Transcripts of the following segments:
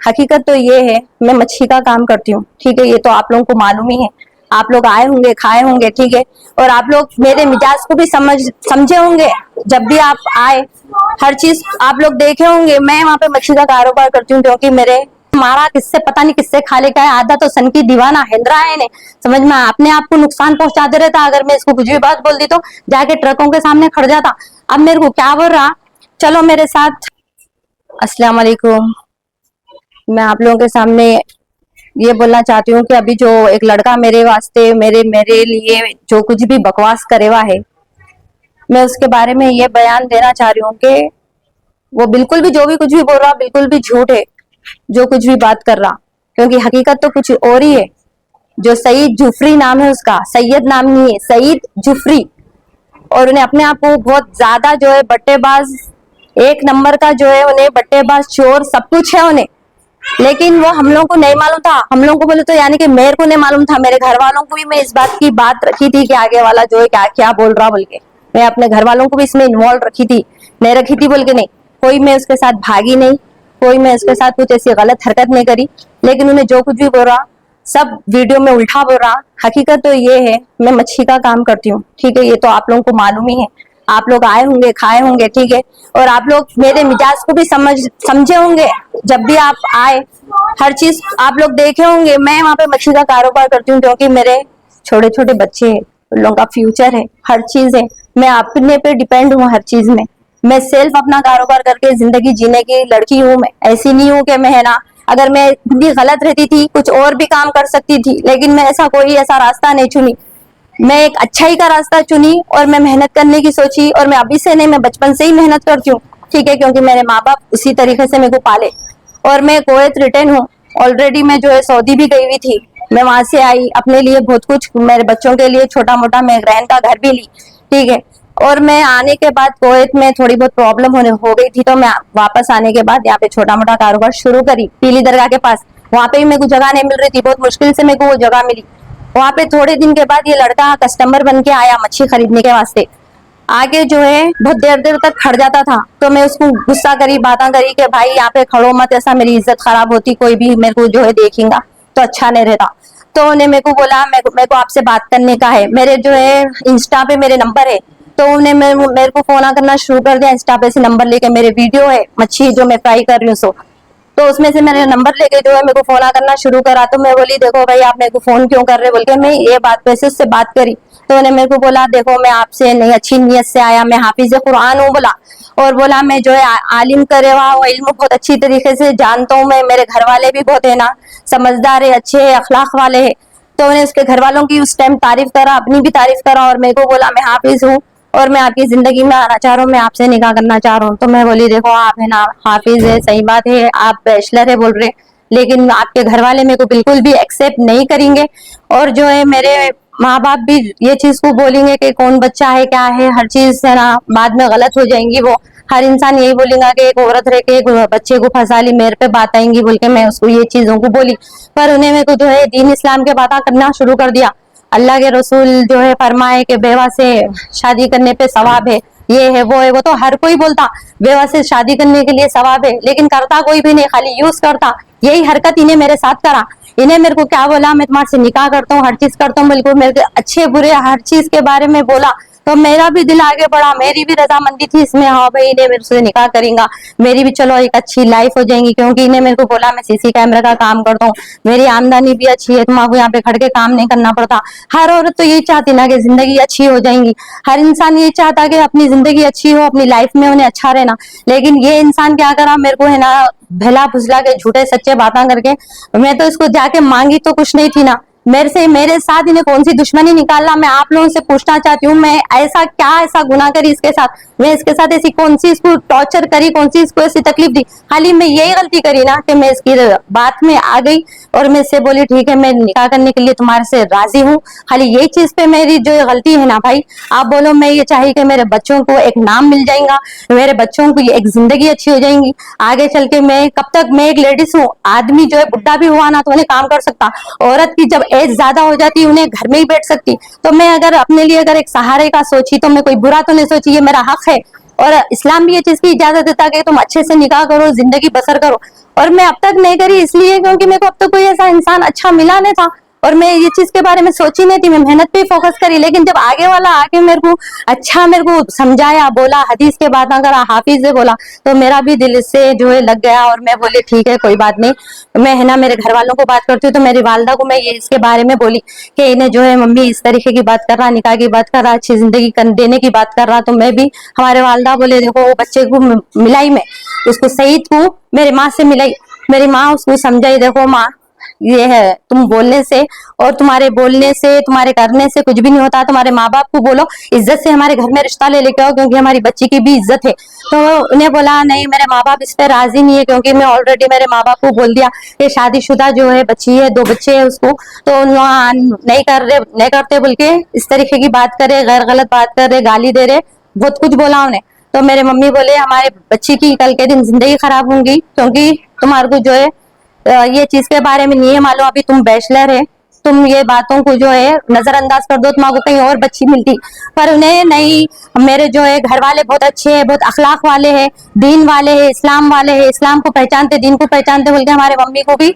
हकीकत तो ये है, मैं मच्छी का काम करती हूँ, ठीक है। ये तो आप लोगों को मालूम ही है, आप लोग आए होंगे, खाए होंगे, ठीक है। और आप लोग मेरे मिजाज को भी समझे होंगे। जब भी आप आए, हर चीज आप लोग देखे होंगे। मैं वहां पे मच्छी का कारोबार करती हूँ क्योंकि मेरे मारा किससे पता नहीं किससे खा लेकर है, आधा तो सन की दीवाना हैंदरा है ने, समझ में अपने आप को नुकसान पहुंचा दे रहता। अगर मैं इसको कुछ भी बात बोल दी तो जाके ट्रकों के सामने खड़ जाता। अब मेरे को क्या बोल रहा, चलो मेरे साथ। अस्सलाम वालेकुम। मैं आप लोगों के सामने ये बोलना चाहती हूँ कि अभी जो एक लड़का मेरे वास्ते मेरे मेरे लिए जो कुछ भी बकवास करे हुआ है, मैं उसके बारे में ये बयान देना चाह रही हूँ कि वो बिल्कुल भी जो भी कुछ भी बोल रहा बिल्कुल भी झूठ है, जो कुछ भी बात कर रहा। क्योंकि हकीकत तो कुछ और ही है। जो सईद जुफरी नाम है उसका, सैयद नाम नहीं है, सईद जुफरी। और उन्हें अपने आप को बहुत ज्यादा जो है बट्टेबाज, एक नंबर का जो है उन्हें बट्टेबाज, चोर सब कुछ है उन्हें। लेकिन वो हम लोगों को नहीं मालूम था। हम लोगों को बोले तो यानी कि मेरे को नहीं मालूम था, मेरे घर वालों को भी मैं इस बात की बात रखी थी कि आगे वाला जो है क्या क्या बोल रहा बोल के। मैं अपने घर वालों को भी इसमें इन्वॉल्व रखी थी, नहीं रखी थी बोल के नहीं। कोई मैं उसके साथ भागी नहीं, कोई मैं उसके साथ कुछ ऐसी गलत हरकत नहीं करी। लेकिन उन्हें जो कुछ भी बोल रहा सब वीडियो में उल्टा बोल रहा। हकीकत तो ये है, मैं मच्छी का काम करती हूँ, ठीक है। ये तो आप लोगों को मालूम ही है, आप लोग आए होंगे, खाए होंगे, ठीक है। और आप लोग मेरे मिजाज को भी समझे होंगे। जब भी आप आए, हर चीज आप लोग देखे होंगे। मैं वहां पे मच्छी का कारोबार करती हूँ क्योंकि मेरे छोटे छोटे बच्चे हैं, उन लोगों का फ्यूचर है, हर चीज है। मैं अपने पे डिपेंड हूँ हर चीज में। मैं सेल्फ अपना कारोबार करके जिंदगी जीने की लड़की हूँ। मैं ऐसी नहीं हूँ कि मैं है ना, अगर मैं भी गलत रहती थी कुछ और भी काम कर सकती थी, लेकिन मैं ऐसा रास्ता नहीं चुनी। मैं एक अच्छाई का रास्ता चुनी और मैं मेहनत करने की सोची। और मैं अभी से नहीं, मैं बचपन से ही मेहनत करती हूँ, ठीक है। क्योंकि मेरे माँ बाप उसी तरीके से मेरे को पाले। और मैं कुवैत रिटर्न हूँ ऑलरेडी। मैं जो है सऊदी भी गई हुई थी, मैं वहां से आई, अपने लिए बहुत कुछ, मेरे बच्चों के लिए छोटा मोटा मैं रहन का घर भी ली, ठीक है। और मैं आने के बाद कुवैत में थोड़ी बहुत प्रॉब्लम हो गई थी, तो मैं वापस आने के बाद यहाँ पे छोटा मोटा कारोबार शुरू करी पीली दरगाह के पास। वहां पे भी मेरे को जगह नहीं मिल रही थी, बहुत मुश्किल से मेरे को वो जगह मिली। वहां पे थोड़े दिन के बाद ये लड़का कस्टमर बन के आया मच्छी खरीदने के वास्ते। आगे जो है बहुत देर देर तक खड़ जाता था, तो मैं उसको गुस्सा करी, बातें करी कि भाई यहाँ पे खड़ो मत, ऐसा मेरी इज्जत खराब होती, कोई भी मेरे को जो है देखेगा तो अच्छा नहीं रहता। तो उन्हें मेरे को बोला मेरे को आपसे बात करने का है, मेरे जो है इंस्टा पे मेरे नंबर है। तो उन्हें मेरे को फोन करना शुरू कर दिया इंस्टा पे से नंबर लेके। मेरे वीडियो है मच्छी जो मैं फ्राई कर रही हूँ सो, तो उसमें से मैंने नंबर लेके जो है मेरे को फोन करना शुरू करा। तो मैं बोली देखो भाई आप मेरे को फोन क्यों कर रहे बोल के मैं ये बात वैसे उससे बात करी। तो उन्हें मेरे को बोला देखो मैं आपसे नहीं अच्छी नीयत से आया, मैं हाफिज कुरान हूँ बोला। और बोला मैं जो है आलिम करे हुआ हूँ, इल्म बहुत अच्छी तरीके से जानता हूँ मैं, मेरे घर वाले भी बहुत है ना समझदार है, अच्छे है, अखलाक वाले है। तो उन्हें उसके घर वालों की उस टाइम तारीफ करा, अपनी भी तारीफ करा। और मेरे को बोला मैं हाफिज हूँ और मैं आपकी जिंदगी में आना चाह रहा हूँ, मैं आपसे निकाह करना चाह रहा हूँ। तो मैं बोली देखो आप है ना हाफिज है, सही बात है, आप बैचलर है बोल रहे, लेकिन आपके घर वाले मेरे को बिल्कुल भी एक्सेप्ट नहीं करेंगे। और जो है मेरे माँ बाप भी ये चीज को बोलेंगे कि कौन बच्चा है क्या है, हर चीज है ना बाद में गलत हो जाएंगी। वो हर इंसान यही बोलेगा कि एक औरत रह के एक बच्चे को फंसा ली, मेरे पे बात आएंगी बोल के मैं उसको ये चीजों को बोली। पर उन्हें मेरे को जो है दीन इस्लाम के बातें करना शुरू कर दिया। अल्लाह के रसूल जो है फरमाए कि बेवा से शादी करने पे सवाब है, ये है वो है। वो तो हर कोई बोलता बेवा से शादी करने के लिए सवाब है, लेकिन करता कोई भी नहीं, खाली यूज करता। यही हरकत इन्हें मेरे साथ करा। इन्हें मेरे को क्या बोला मैं तुम्हारे से निकाह करता हूँ, हर चीज करता हूँ, बिल्कुल मेरे अच्छे बुरे हर चीज के बारे में बोला। तो मेरा भी दिल आगे बढ़ा, मेरी भी रजामंदी थी इसमें, हाँ भाई इन्हें मेरे से निकाह करेगा, मेरी भी चलो एक अच्छी लाइफ हो जाएगी। क्योंकि इन्हें मेरे को बोला मैं सीसी कैमरा का काम करता हूँ, मेरी आमदनी भी अच्छी है, तुम्हारे यहाँ पे खड़ के काम नहीं करना पड़ता। हर औरत तो यही चाहती ना कि जिंदगी अच्छी हो जाएगी, हर इंसान ये चाहता कि अपनी जिंदगी अच्छी हो, अपनी लाइफ में उन्हें अच्छा रहना। लेकिन ये इंसान क्या करा, मेरे को है ना भला फुसला के झूठे सच्चे बातें करके, मैं तो इसको जाके मांगी तो कुछ नहीं थी ना, मेरे साथ इन्हें कौन सी दुश्मनी निकालना। मैं आप लोगों से पूछना चाहती हूँ, मैं ऐसा गुनाह करी इसके साथ, मैं इसके साथ ऐसी कौन सी इसको टॉर्चर करी, कौन सी इसको ऐसी तकलीफ दी। खाली मैं यही गलती करी ना कि मैं इसकी बात में आ गई और मैं इससे बोली ठीक है मैं निकाह करने के लिए तुम्हारे से राजी हूँ। खाली यही चीज पे मेरी जो गलती है ना भाई, आप बोलो मैं ये चाहिए कि मेरे बच्चों को एक नाम मिल जाएगा, मेरे बच्चों को एक जिंदगी अच्छी हो जाएगी आगे चल के। मैं कब तक, मैं एक लेडीज हूँ, आदमी जो है बुढ़ा भी हुआ ना तो उन्हें काम कर सकता, औरत की जब एज ज्यादा हो जाती उन्हें घर में ही बैठ सकती। तो मैं अगर अपने लिए अगर एक सहारे का सोची तो मैं कोई बुरा तो नहीं सोची, ये मेरा हक है। और इस्लाम भी ये चीज की इजाजत देता है कि तुम अच्छे से निकाह करो, जिंदगी बसर करो। और मैं अब तक नहीं करी इसलिए क्योंकि मेरे को अब तक कोई ऐसा इंसान अच्छा मिला नहीं था, और मैं ये चीज के बारे में सोची नहीं थी, मैं मेहनत पे फोकस करी। लेकिन जब आगे वाला आके मेरे को समझाया, बोला, हदीस के बातें करा, हाफिज से बोला, तो मेरा भी दिल से जो है लग गया। और मैं बोली ठीक है कोई बात नहीं, मैं है ना मेरे घर वालों को बात करती हूँ। तो मेरी वालदा को मैं ये इसके बारे में बोली कि इन्हें जो है मम्मी इस तरीके की बात कर रहा, निकाह की बात कर रहा, अच्छी जिंदगी देने की बात कर रहा। तो मैं भी, हमारे वालदा बोले देखो वो बच्चे को मिलाई, मैं उसको सईद को मेरे माँ से मिलाई, मेरी माँ उसको समझाई, देखो माँ ये है, तुम बोलने से और तुम्हारे बोलने से, तुम्हारे करने से कुछ भी नहीं होता। तुम्हारे माँ बाप को बोलो इज्जत से हमारे घर में रिश्ता ले लेके आओ, क्योंकि हमारी बच्ची की भी इज्जत है। तो उन्हें बोला नहीं, मेरे माँ बाप इस पे राजी नहीं है, क्योंकि मैं ऑलरेडी मेरे माँ बाप को बोल दिया कि शादीशुदा जो है बच्ची है, 2 बच्चे है उसको, तो नहीं करते बोल के इस तरीके की बात करे, गैर गलत बात कर रहे, गाली दे रहे, बहुत कुछ बोला उन्हें। तो मेरे मम्मी बोले हमारे बच्ची की कल के दिन जिंदगी खराब होगी, क्योंकि तुम्हारे को जो है ये चीज के बारे में नहीं है मालूम, अभी तुम बैचलर है, तुम ये बातों को जो है नजरअंदाज कर दो, तुम्हारे को कहीं और बच्ची मिलती। पर उन्हें नहीं, मेरे जो है घर वाले बहुत अच्छे हैं, बहुत अखलाक वाले हैं, दीन वाले हैं, इस्लाम वाले हैं, इस्लाम को पहचानते, दीन को पहचानते बोल के हमारे मम्मी को भी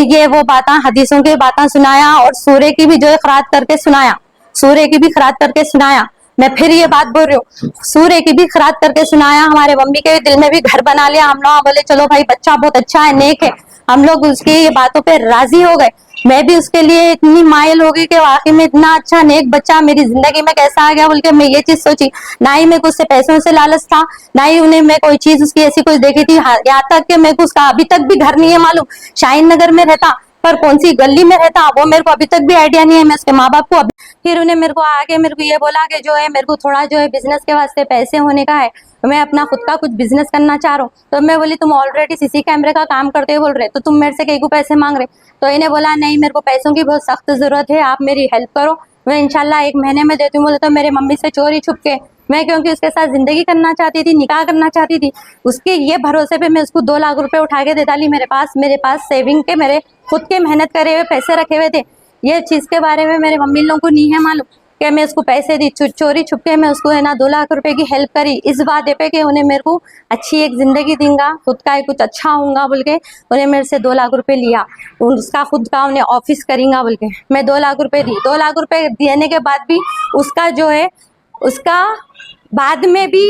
ये वो बातें, हदीसों की बातें सुनाया, और सूर्य की भी जो है खरात करके सुनाया, सूर्य की भी खरात करके सुनाया। मैं फिर ये बात बोल रही हूँ, सूर्य की भी खरात करके सुनाया। हमारे मम्मी के दिल में भी घर बना लिया हम लोग, बोले चलो भाई बच्चा बहुत अच्छा है, नेक है। हम लोग उसकी ये बातों पे राजी हो गए। मैं भी उसके लिए इतनी मायल हो गई कि वाकई में इतना अच्छा नेक बच्चा मेरी जिंदगी में कैसा आ गया बोल के मैं ये चीज सोची। ना ही मेरे को उससे पैसों से लालच था, ना ही उन्हें मैं कोई चीज उसकी ऐसी कुछ देखी थी। यहाँ तक कि मेरे को उसका अभी तक भी घर नहीं है मालूम, शाहीन नगर में रहता, पर कौन सी गली में रहता वो मेरे को अभी तक भी आइडिया नहीं है। मैं उसके माँ बाप को फिर उन्हें मेरे को आके मेरे को ये बोला कि जो है मेरे को थोड़ा जो है बिजनेस के वास्ते पैसे होने का है, मैं अपना खुद का कुछ बिजनेस करना चाह रहा हूँ। तो मैं बोली तुम ऑलरेडी सीसी कैमरे का काम करते बोल रहे, तो तुम मेरे से कहीं को पैसे मांग रहे। तो इन्हें बोला नहीं, मेरे को पैसों की बहुत सख्त जरूरत है, आप मेरी हेल्प करो, मैं इंशाल्लाह 1 महीने में देती हूँ। बोले तो मेरे मम्मी से चोरी छुप के, मैं क्योंकि उसके साथ जिंदगी करना चाहती थी, निकाह करना चाहती थी, उसके ये भरोसे पे मैं उसको 2 लाख रुपए उठा के दे डाली। मेरे पास सेविंग के, मेरे खुद के मेहनत करे हुए पैसे रखे हुए थे। ये चीज के बारे में मेरे मम्मी लोगों को नहीं है मालूम कि मैं उसको पैसे दी, चोरी छुपके मैं उसको है ना 2 लाख रुपए की हेल्प करी, इस वादे पे कि उन्हें मेरे को अच्छी एक जिंदगी दूंगा, खुद का कुछ अच्छा होऊंगा बोल के उन्हें मेरे से 2 लाख रुपए लिया। उसका खुद का उन्हें ऑफिस करेंगा बोल के मैं 2 लाख रुपए दी। 2 लाख रुपए देने के बाद भी उसका जो है, उसका बाद में भी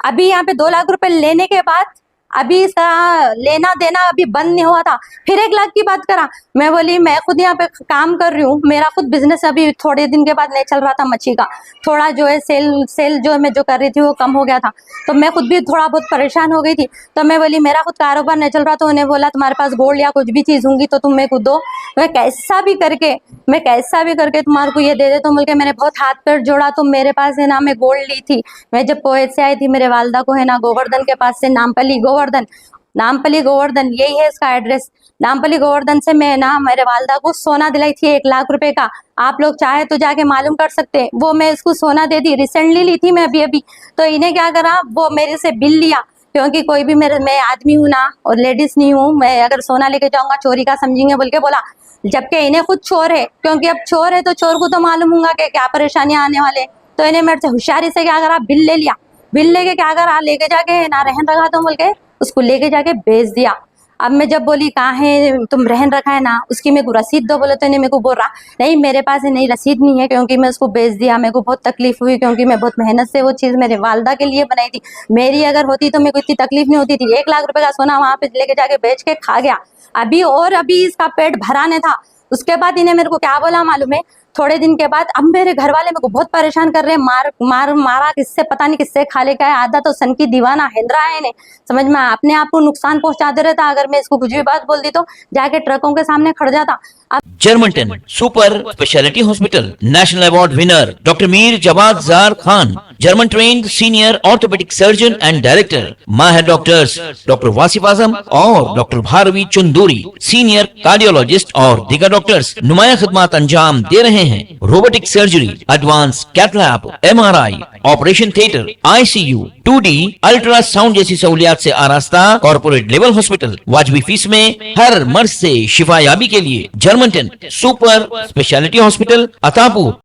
अभी यहाँ पे 2 लाख रुपए लेने के बाद अभी इसका लेना देना अभी बंद नहीं हुआ था, फिर 1 लाख की बात करा। मैं बोली मैं खुद यहाँ पे काम कर रही हूँ, मेरा खुद बिजनेस अभी थोड़े दिन के बाद नहीं चल रहा था, मच्छी का थोड़ा जो है सेल जो मैं जो कर रही थी वो कम हो गया था, तो मैं खुद भी थोड़ा बहुत परेशान हो गई थी। तो मैं बोली मेरा खुद कारोबार नहीं चल रहा, तो उन्हें बोला तुम्हारे पास गोल्ड या कुछ भी चीज होंगी तो तुम मेरे को दो, मैं कैसा भी करके तुम्हारे को ये दे दे। तो बोल के मैंने बहुत हाथ पैर जोड़ा, तो मेरे पास है ना मैं गोल्ड ली थी। मैं जब कोएत से आई थी मेरे वालदा को है ना गोवर्धन के पास से, नामपली गोवर्धन यही है इसका एड्रेस। नामपली गोवर्धन से मैं ना मेरे वालदा को सोना दिलाई थी 1 लाख रुपए का, आप लोग चाहे तो जाके मालूम कर सकते हैं। वो मैं इसको सोना दे दी, रिसेंटली ली थी मैं अभी। तो इन्हें क्या करा, वो मेरे से बिल लिया, क्योंकि कोई भी मैं आदमी हूँ ना और लेडीज नहीं हूँ, मैं अगर सोना लेके जाऊंगा चोरी का समझेंगे बोल के बोला। जबकि इन्हें खुद चोर है, क्योंकि अब चोर है तो चोर को तो मालूम होगा कि क्या परेशानियां आने वाले। तो इन्हें मेरे से होशियारी से क्या करा, बिल ले लिया, बिल लेके क्या करा, लेके जाके ना रहन रखा तो बोल के उसको लेके जाके बेच दिया। अब मैं जब बोली कहाँ है तुम रहन रखा है ना, उसकी मेरे को रसीद दो, बोले तो इन्हें मेरे को बोल रहा नहीं मेरे पास है नहीं, रसीद नहीं है, क्योंकि मैं उसको बेच दिया। मेरे को बहुत तकलीफ हुई, क्योंकि मैं बहुत मेहनत से वो चीज़ मेरे वालदा के लिए बनाई थी, मेरी अगर होती तो मेरे को इतनी तकलीफ नहीं होती थी। 1 लाख रुपए का सोना वहां पे लेके जाके बेच के खा गया। अभी इसका पेट भराने था। उसके बाद इन्हें मेरे को क्या बोला मालूम है, थोड़े दिन के बाद अब मेरे घर वाले मेरे को बहुत परेशान कर रहे हैं, मारा किससे पता नहीं किससे खा लेकर है, आधा तो सन की दीवाना हैंदरा है इन्हें, समझ में अपने आप को नुकसान पहुंचाते रहता। अगर मैं इसको कुछ भी बात बोल दी तो जाके ट्रकों के सामने खड़ जाता। Germanten super speciality hospital, national award winner doctor Mir Jawad Zar Khan, German trained senior orthopaedic surgeon and director, माहिर डॉक्टर्स डॉक्टर वासिफ आजम और doctor Bharvi Chanduri, senior cardiologist और दीगर डॉक्टर्स नुमाया खिदमत अंजाम दे रहे हैं। Robotic surgery, advance cath lab, MRI, operation theatre, ICU, 2D ultrasound जैसी सहूलियात से आरास्ता कॉर्पोरेट लेवल हॉस्पिटल, वाजबी फीस में हर मर्ज से शिफायाबी के लिए Germanton super speciality hospital, Attapur.